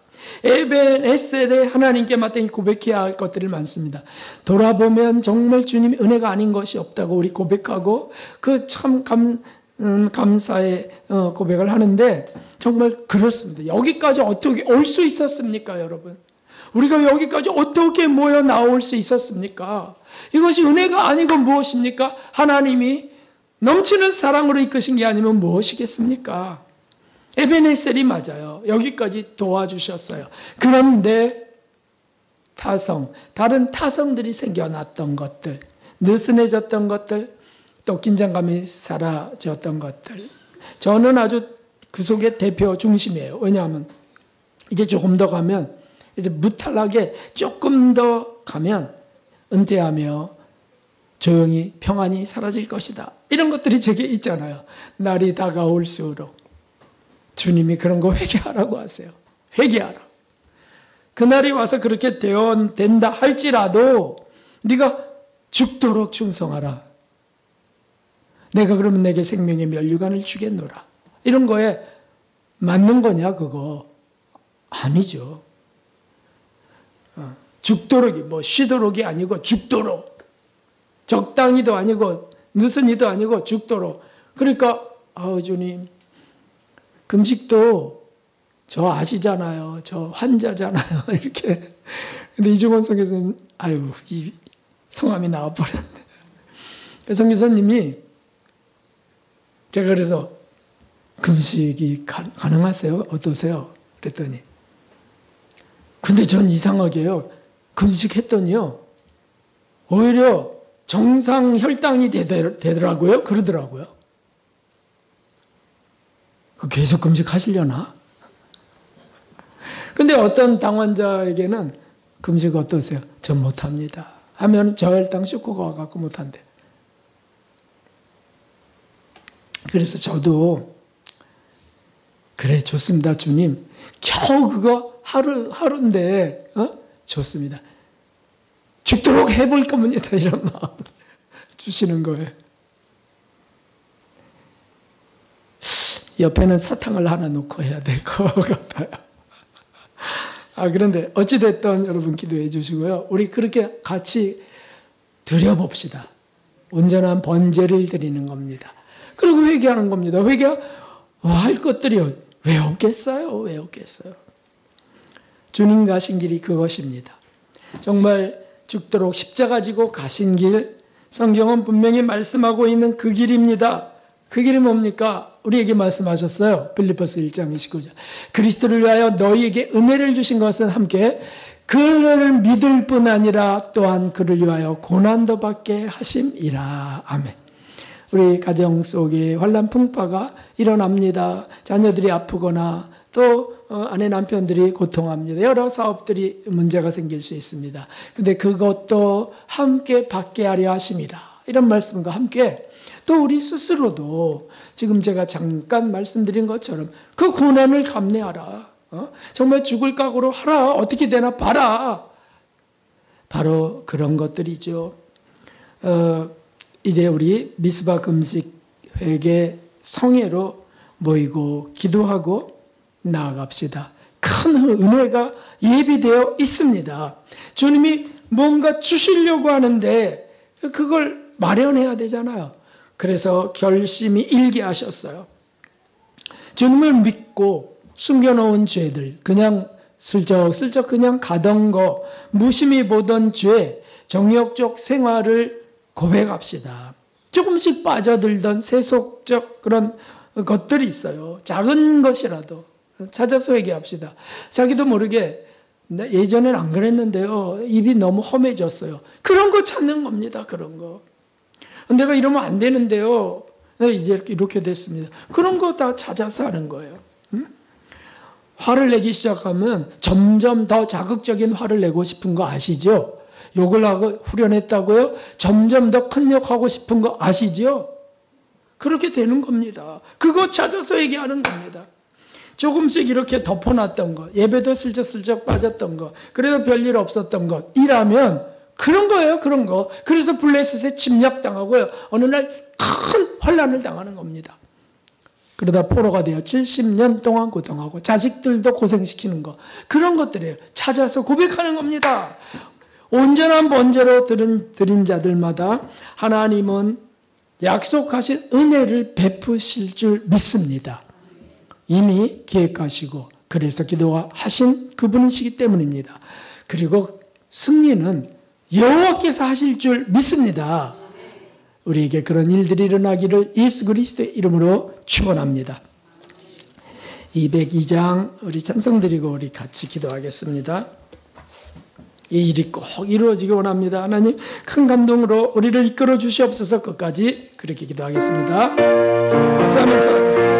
에벤에셀에 하나님께 마땅히 고백해야 할 것들이 많습니다. 돌아보면 정말 주님이 은혜가 아닌 것이 없다고 우리 고백하고 그 참 감사의 고백을 하는데 정말 그렇습니다. 여기까지 어떻게 올 수 있었습니까, 여러분? 우리가 여기까지 어떻게 모여 나올 수 있었습니까? 이것이 은혜가 아니고 무엇입니까? 하나님이 넘치는 사랑으로 이끄신 게 아니면 무엇이겠습니까? 에베네셀이 맞아요. 여기까지 도와주셨어요. 그런데 다른 타성들이 생겨났던 것들, 느슨해졌던 것들, 또 긴장감이 사라졌던 것들. 저는 아주 그 속의 대표 중심이에요. 왜냐하면 이제 조금 더 가면, 이제 무탈하게 조금 더 가면 은퇴하며 조용히 평안이 사라질 것이다. 이런 것들이 제게 있잖아요. 날이 다가올수록. 주님이 그런 거 회개하라고 하세요. 회개하라. 그날이 와서 그렇게 된다 할지라도 네가 죽도록 충성하라. 내가 그러면 내게 생명의 면류관을 주겠노라. 이런 거에 맞는 거냐 그거? 아니죠. 죽도록이 쉬도록이 아니고 죽도록. 적당히도 아니고 느슨히도 아니고 죽도록. 그러니까 주님 금식도 저 아시잖아요. 저 환자잖아요. 이렇게. 근데 이종원 성교사님 이 성함이 나와버렸네. 성교사님이 제가 그래서 금식이 가능하세요? 어떠세요? 그랬더니 근데 전 이상하게요. 금식했더니요. 오히려 정상 혈당이 되더라고요. 그러더라고요. 계속 금식하시려나? 근데 어떤 당원자에게는 금식 어떠세요? 전 못합니다. 하면 저혈당 쇼크가 와갖고 못한대. 그래서 저도 그래 좋습니다 주님. 겨우 그거 하루인데 좋습니다. 죽도록 해볼 겁니다. 이런 마음 주시는 거예요. 옆에는 사탕을 하나 놓고 해야 될 것 같아요. 그런데 어찌됐든 여러분 기도해 주시고요. 우리 그렇게 같이 드려봅시다. 온전한 번제를 드리는 겁니다. 그리고 회개하는 겁니다. 회개할 것들이 왜 없겠어요? 왜 없겠어요? 주님 가신 길이 그것입니다. 정말 죽도록 십자가 지고 가신 길, 성경은 분명히 말씀하고 있는 그 길입니다. 그 길이 뭡니까? 우리에게 말씀하셨어요. 빌립보서 1장 29절. 그리스도를 위하여 너희에게 은혜를 주신 것은 함께 그를 믿을 뿐 아니라 또한 그를 위하여 고난도 받게 하심이라. 아멘. 우리 가정 속에 환난 풍파가 일어납니다. 자녀들이 아프거나 또 아내 남편들이 고통합니다. 여러 사업들이 문제가 생길 수 있습니다. 근데 그것도 함께 받게 하려 하심이라. 이런 말씀과 함께 또 우리 스스로도 지금 제가 잠깐 말씀드린 것처럼 그 고난을 감내하라. 정말 죽을 각오로 하라. 어떻게 되나 봐라. 바로 그런 것들이죠. 이제 우리 미스바 금식 회개 성회로 모이고 기도하고 나아갑시다. 큰 은혜가 예비되어 있습니다. 주님이 뭔가 주시려고 하는데 그걸 마련해야 되잖아요. 그래서 결심이 일게 하셨어요. 주님을 믿고 숨겨놓은 죄들, 그냥 슬쩍슬쩍 그냥 가던 거, 무심히 보던 죄, 정욕적 생활을 고백합시다. 조금씩 빠져들던 세속적 그런 것들이 있어요. 작은 것이라도 찾아서 회개합시다. 자기도 모르게 예전엔 안 그랬는데요. 입이 너무 험해졌어요. 그런 거 찾는 겁니다. 그런 거. 내가 이러면 안 되는데요. 이제 이렇게 됐습니다. 그런 거 다 찾아서 하는 거예요. 화를 내기 시작하면 점점 더 자극적인 화를 내고 싶은 거 아시죠? 욕을 하고 후련했다고요? 점점 더 큰 욕하고 싶은 거 아시죠? 그렇게 되는 겁니다. 그거 찾아서 얘기하는 겁니다. 조금씩 이렇게 덮어놨던 것, 예배도 슬쩍슬쩍 빠졌던 것, 그래도 별일 없었던 것, 이라면 그런 거예요, 그런 거. 그래서 블레셋에 침략당하고요. 어느 날 큰 환란을 당하는 겁니다. 그러다 포로가 되어 70년 동안 고통하고 자식들도 고생시키는 거. 그런 것들이에요. 찾아서 고백하는 겁니다. 온전한 번제로 드린 자들마다 하나님은 약속하신 은혜를 베푸실 줄 믿습니다. 이미 계획하시고 그래서 기도하신 그분이시기 때문입니다. 그리고 승리는 여호와께서 하실 줄 믿습니다. 우리에게 그런 일들이 일어나기를 예수 그리스도의 이름으로 축원합니다. 202장 우리 찬송 드리고 우리 같이 기도하겠습니다. 이 일이 꼭 이루어지기 원합니다. 하나님 큰 감동으로 우리를 이끌어 주시옵소서. 끝까지 그렇게 기도하겠습니다. 감사하면서 하겠습니다.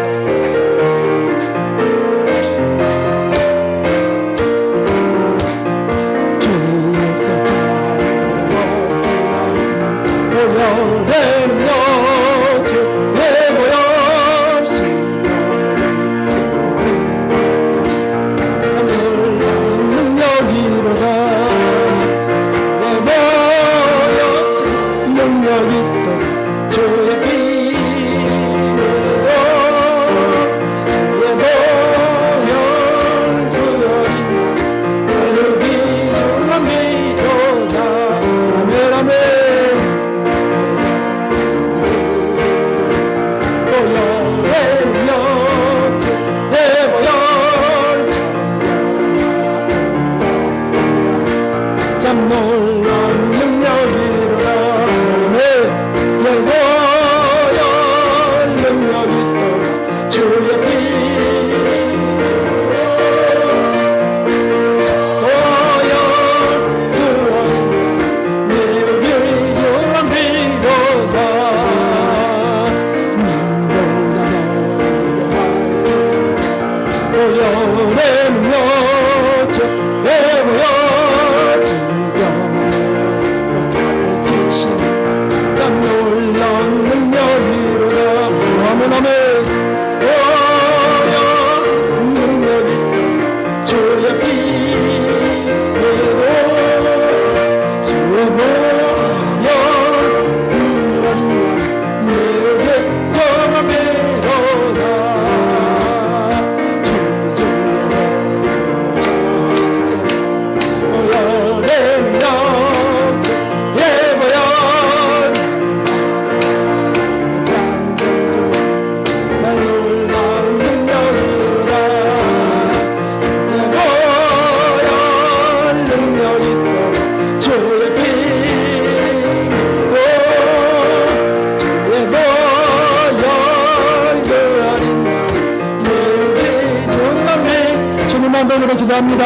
기도합니다.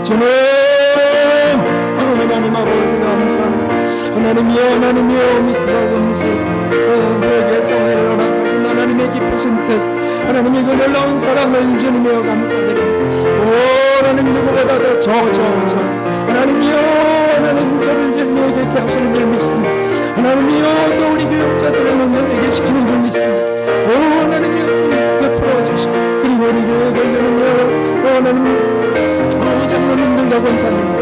주님, 하나님 아버지 감사합니다. 하나님이여, 하나님이여, 미스라고 우리에게서 일어나신 하나님의 깊으신 뜻, 하나님의 그 놀라운 사랑을 주님이여 감사드립니다. 오, 하나님 누구보다도 저 하나님이여, 하나님 저를 주님이여 객게 하시는 줄 믿습니다. 하나님이여, 또 우리 교육자들을 회개 시키는 줄 믿습니다. 오, 하나님이여, 베풀어 주시고, 그리고 우리 교회 걸려는요, 하나님 장로님들과 권사님들,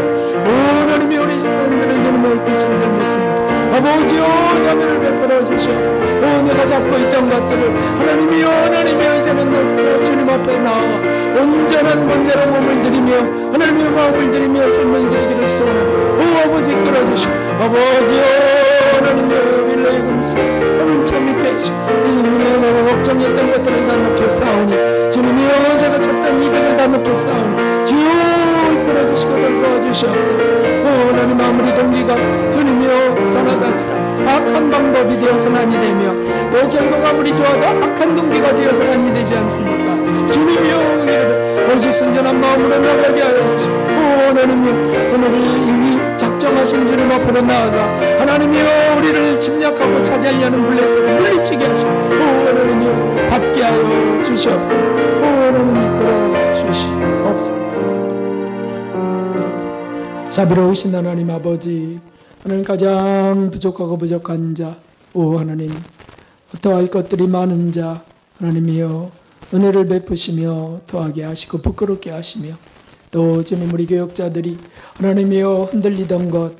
하나님이 우리 집사님들을 주님의 뜻을 늘 믿습니다. 아버지여, 자비를 베풀어 주시옵소서. 내가 잡고 있던 것들을 하나님이여, 하나님이여, 이제는 놓고 주님 앞에 나와 온전한 번제로 몸을 드리며 하나님의 마음을 드리며 삶을 드리기를 소원하고, 아버지 끌어주시고, 아버지여, 하나님이여, 빌레이 금세 오늘 참 있게 하시고, 내가 걱정했던 것들을 다 놓게 싸우니, 주님이여, 제가 찾던 이들을 다 놓게 싸우니, 주여 이끌어주시고 도와주시옵소서. 하나님 아무리 동기가 주님이여 선하다 악한 방법 방법이 되어서는 아니 되며 또 결과가 아무리 좋아도 악한 동기가 되어서는 아니 되지 않습니까? 주님이여 오직 순전한 마음으로 나가게 하여 주시고 하나님이여 오늘을 이미 작정하신 주님 앞으로 나아가 하나님이여 우리를 침략하고 차지하려는 블레셋을 물리치게 하시고 하나님이여 받게 하여 주시옵소서. 하나님 이끌어 주시옵소서. 자비로우신 하나님 아버지, 하나님 가장 부족하고 부족한 자, 하나님 어떠할 것들이 많은 자, 하나님이여 은혜를 베푸시며 더하게 하시고 부끄럽게 하시며 또 주님 우리 교역자들이 하나님이여 흔들리던 것,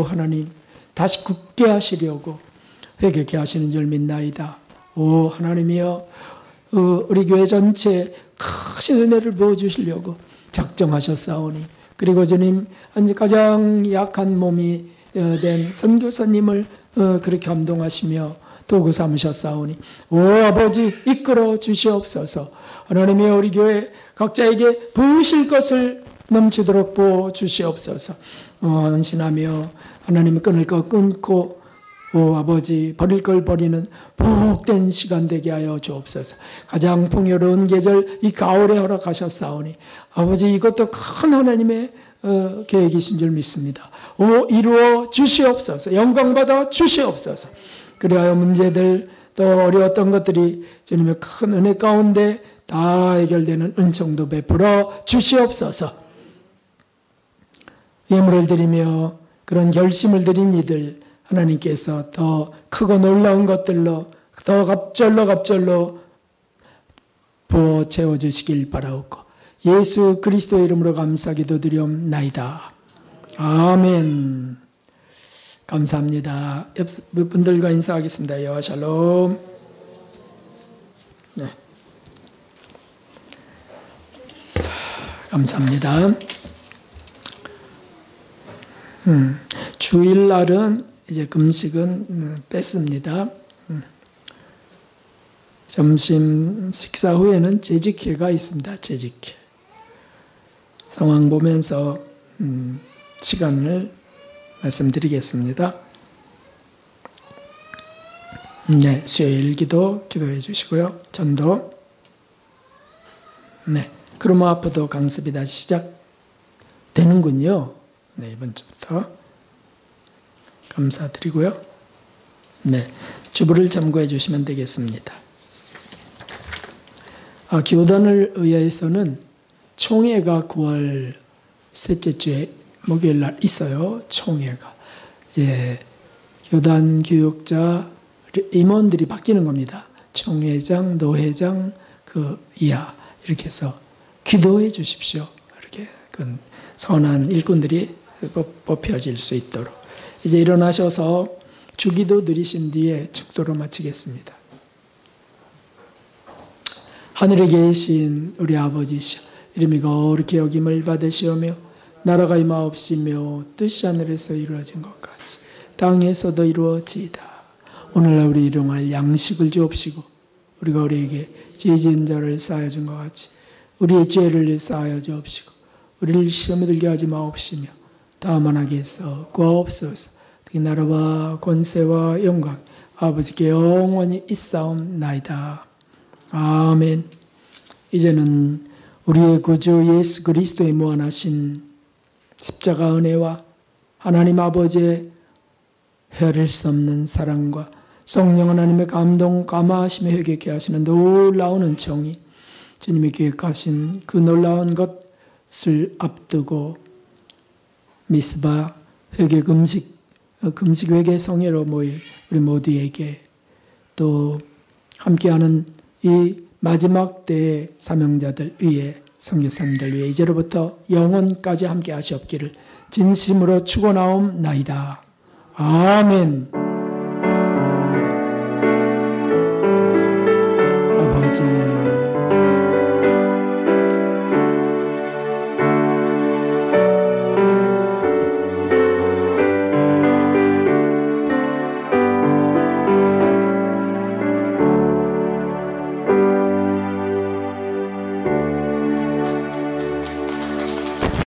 하나님 다시 굳게 하시려고 회개케 하시는 줄 믿나이다. 하나님이여 우리 교회 전체에 크신 은혜를 부어주시려고 작정하셨사오니 그리고 주님 가장 약한 몸이 된 선교사님을 그렇게 감동하시며 도구 삼으셨사오니 아버지 이끌어 주시옵소서. 하나님이 우리 교회 각자에게 부으실 것을 넘치도록 부어 주시옵소서. 헌신하며 하나님의 끊을 것 끊고 아버지 버릴 걸 버리는 복된 시간 되게 하여 주옵소서. 가장 풍요로운 계절 이 가을에 허락하셨사오니 아버지 이것도 큰 하나님의 계획이신 줄 믿습니다. 이루어 주시옵소서. 영광받아 주시옵소서. 그리하여 문제들 또 어려웠던 것들이 주님의 큰 은혜 가운데 다 해결되는 은총도 베풀어 주시옵소서. 예물을 드리며 그런 결심을 드린 이들 하나님께서 더 크고 놀라운 것들로 더 갑절로 부어 채워주시길 바라옵고 예수 그리스도의 이름으로 감사 기도드리옵나이다. 아멘. 감사합니다. 옆 분들과 인사하겠습니다. 여호와 샬롬. 네. 감사합니다. 주일날은 이제 금식은 뺐습니다. 점심 식사 후에는 재직회가 있습니다. 재직회. 상황 보면서 시간을 말씀드리겠습니다. 네, 수요일 기도해 주시고요. 전도. 네, 크로마아프도 강습이 다시 시작되는군요. 네, 이번 주부터 감사드리고요. 네, 주부를 참고해 주시면 되겠습니다. 교단을 의해서는 총회가 9월 셋째 주에 목요일 날 있어요. 총회가. 이제 교단 교육자 임원들이 바뀌는 겁니다. 총회장, 노회장 그 이하 이렇게 해서 기도해 주십시오. 이렇게 선한 일꾼들이 뽑혀질 수 있도록. 이제 일어나셔서 주기도 드리신 뒤에 축도로 마치겠습니다. 하늘에 계신 우리 아버지시여, 이름이 거룩히 여김을 받으시오며 나라가 임하옵시며 뜻이 하늘에서 이루어진 것 같이 땅에서도 이루어지이다. 오늘날 우리 일용할 양식을 주옵시고 우리가 우리에게 죄 지은 자를 사하여 준 것 같이 우리의 죄를 사하여 주옵시고 우리를 시험에 들게 하지 마옵시며 다만 하게서 구하옵소서. 특히 나라와 권세와 영광 아버지께 영원히 있사옵나이다. 아멘. 이제는 우리의 구주 예수 그리스도의 무한하신 십자가 은혜와 하나님 아버지의 헤아릴 수 없는 사랑과 성령 하나님의 감동 감화하심에 회개케 하시는 놀라운 은총이 주님이 계획하신 그 놀라운 것을 앞두고 미스바 회개 금식 회개 성회로 모일 우리 모두에게 또 함께하는 이 마지막 때의 사명자들 위에 선교사님들 위해 이제로부터 영원까지 함께 하시옵기를 진심으로 축원하옵나이다. 아멘.